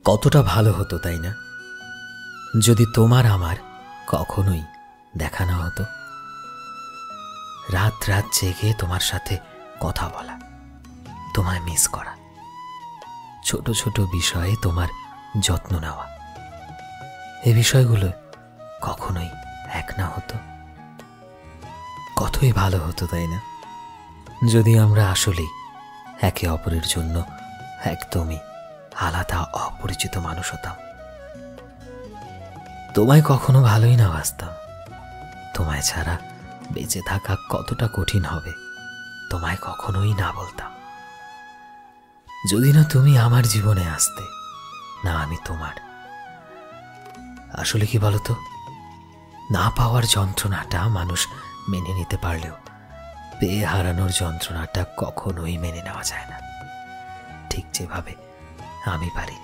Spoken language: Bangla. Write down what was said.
কতটা ভালো হতো তাই না, যদি তোমার আমার কখনোই দেখা না হতো। রাত রাত জেগে তোমার সাথে কথা বলা, তোমায় মিস করা, ছোট ছোট বিষয়ে তোমার যত্ন নেওয়া, এই বিষয়গুলো কখনোই এক না হতো। কতই ভালো হতো তাই না, যদি আমরা আসলেই একে অপরের জন্য একদমই আলাদা অপরিচিত মানুষ হতাম। তোমায় কখনো ভালোই না বাসতাম। তোমায় ছাড়া বেঁচে থাকা কতটা কঠিন হবে তোমায় কখনোই না বলতাম। যদি না তুমি আমার জীবনে আসতে, না আমি তোমার। আসলে কি বলতো, না পাওয়ার যন্ত্রণাটা মানুষ মেনে নিতে পারলেও পেয়ে হারানোর যন্ত্রণাটা কখনোই মেনে নেওয়া যায় না, ঠিক যেভাবে আমি পারি।